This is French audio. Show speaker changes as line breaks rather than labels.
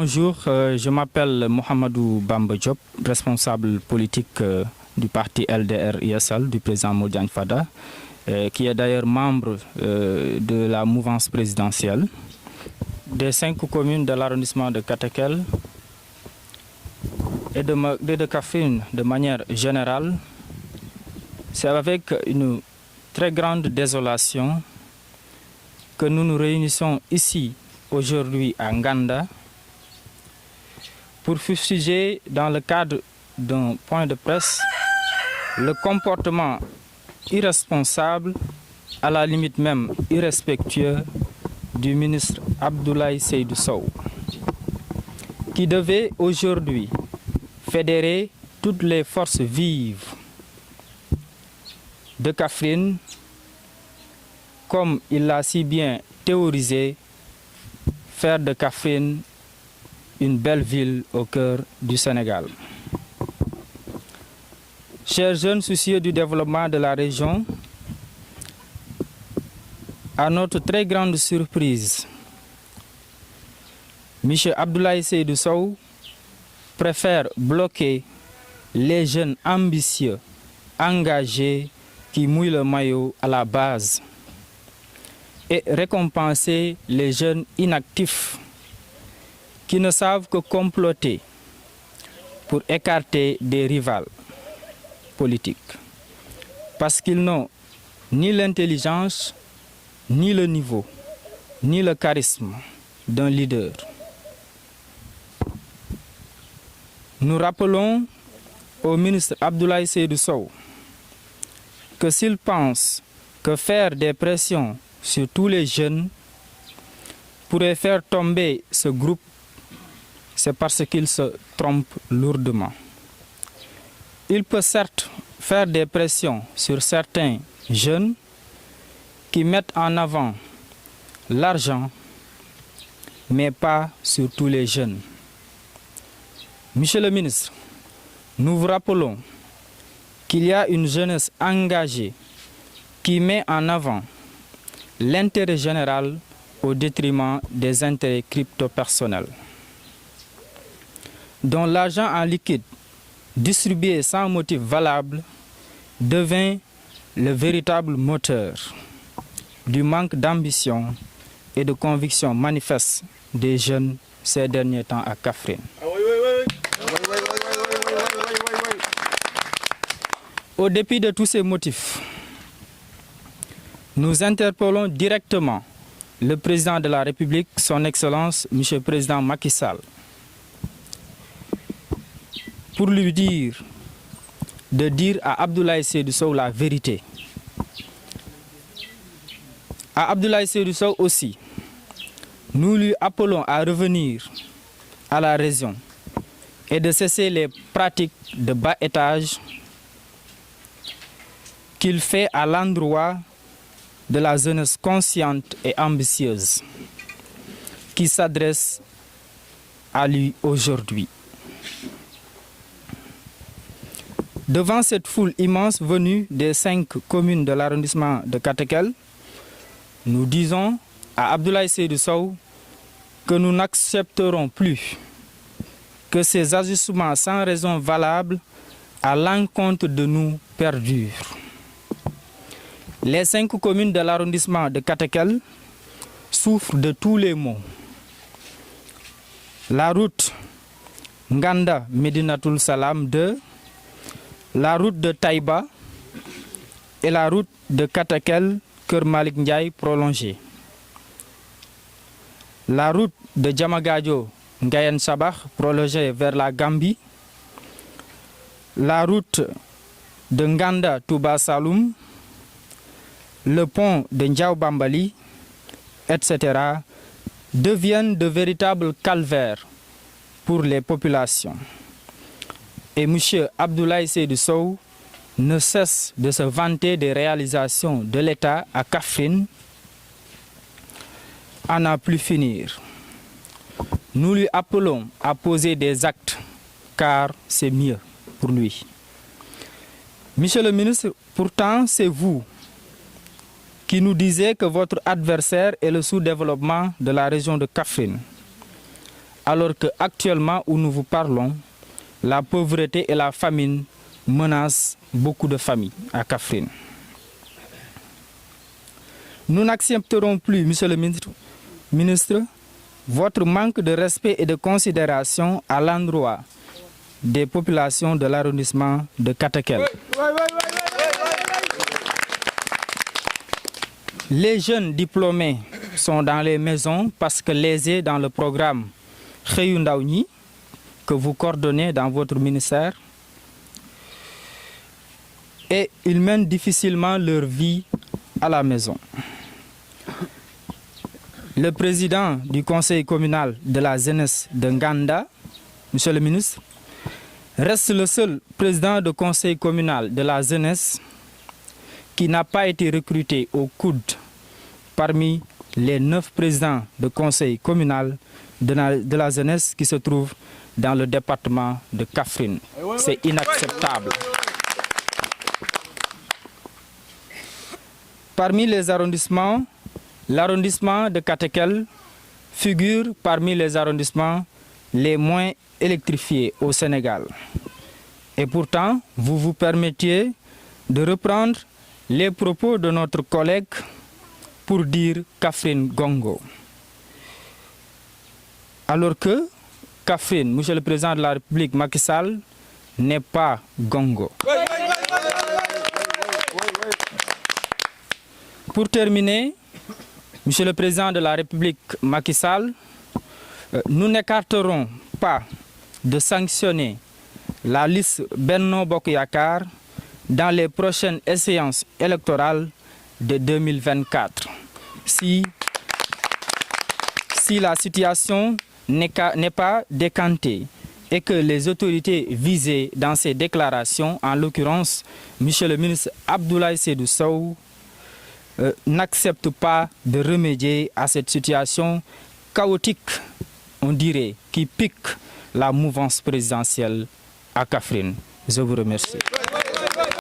Bonjour, je m'appelle Mohamedou Bamba Diop, responsable politique du parti LDR-ISL du président Modiane Fada, qui est d'ailleurs membre de la mouvance présidentielle. Des 5 communes de l'arrondissement de Katakel et de Kaffrine de manière générale, c'est avec une très grande désolation que nous nous réunissons ici aujourd'hui à Nganda pour fustiger dans le cadre d'un point de presse le comportement irresponsable, à la limite même irrespectueux, du ministre Abdoulaye Seydou Sow, qui devait aujourd'hui fédérer toutes les forces vives de Kaffrine, comme il l'a si bien théorisé, faire de Kaffrine une belle ville au cœur du Sénégal. Chers jeunes soucieux du développement de la région, à notre très grande surprise, M. Abdoulaye Seydou Sow préfère bloquer les jeunes ambitieux, engagés, qui mouillent le maillot à la base et récompenser les jeunes inactifs qui ne savent que comploter pour écarter des rivales politiques, parce qu'ils n'ont ni l'intelligence, ni le niveau, ni le charisme d'un leader. Nous rappelons au ministre Abdoulaye Seydou Sow que s'il pense que faire des pressions sur tous les jeunes pourrait faire tomber ce groupe, c'est parce qu'il se trompe lourdement. Il peut certes faire des pressions sur certains jeunes qui mettent en avant l'argent, mais pas sur tous les jeunes. Monsieur le ministre, nous vous rappelons qu'il y a une jeunesse engagée qui met en avant l'intérêt général au détriment des intérêts crypto-personnels, dont l'argent en liquide distribué sans motif valable devint le véritable moteur du manque d'ambition et de conviction manifeste des jeunes ces derniers temps à Kaffrine. Au dépit de tous ces motifs, nous interpellons directement le président de la République, son Excellence, M. le Président Macky Sall, pour lui dire de dire à Abdoulaye Seydou Sow la vérité. À Abdoulaye Seydou Sow aussi, nous lui appelons à revenir à la raison et de cesser les pratiques de bas étage qu'il fait à l'endroit de la jeunesse consciente et ambitieuse qui s'adresse à lui aujourd'hui. Devant cette foule immense venue des 5 communes de l'arrondissement de Katakel, nous disons à Abdoulaye Seydou Sow que nous n'accepterons plus que ces ajustements sans raison valable à l'encontre de nous perdurent. Les 5 communes de l'arrondissement de Katakel souffrent de tous les maux. La route Nganda Medinatoul Salam 2, la route de Taïba et la route de Katakel Keur Malik Ndiaye prolongée. La route de Diamagadjo Ngayen Sabah prolongée vers la Gambie. La route de Nganda Touba Saloum, le pont de Ndiao Bambali, etc., deviennent de véritables calvaires pour les populations. Et M. Abdoulaye Seydou Sow ne cesse de se vanter des réalisations de l'État à Kaffrine à n'en plus finir. Nous lui appelons à poser des actes, car c'est mieux pour lui. Monsieur le ministre, pourtant c'est vous qui nous disiez que votre adversaire est le sous-développement de la région de Kaffrine. alors qu'actuellement où nous vous parlons, la pauvreté et la famine menacent beaucoup de familles à Kaffrine. Nous n'accepterons plus, Monsieur le ministre, votre manque de respect et de considération à l'endroit des populations de l'arrondissement de Katakel. Les jeunes diplômés sont dans les maisons parce que lésés dans le programme Xëyu Ndaw ñi que vous coordonnez dans votre ministère, et ils mènent difficilement leur vie à la maison. Le président du conseil communal de la jeunesse de Nganda, Monsieur le ministre, reste le seul président de conseil communal de la jeunesse qui n'a pas été recruté au coude parmi les 9 présidents de conseil communal de la jeunesse qui se trouvent dans le département de Kaffrine. C'est inacceptable. Parmi les arrondissements, l'arrondissement de Katakel figure parmi les arrondissements les moins électrifiés au Sénégal. Et pourtant, vous vous permettiez de reprendre les propos de notre collègue pour dire Kaffrine Gongo. Alors que Kaffrine, Monsieur le Président de la République Macky Sall, n'est pas Gongo. Pour terminer, Monsieur le Président de la République Macky Sall, nous n'écarterons pas de sanctionner la liste Benno Bokk Yakaar dans les prochaines échéances électorales de 2024. Si la situation n'est pas décantée et que les autorités visées dans ces déclarations, en l'occurrence Monsieur le ministre Abdoulaye Seydou Sow, n'acceptent pas de remédier à cette situation chaotique, on dirait, qui pique la mouvance présidentielle à Kaffrine. Je vous remercie.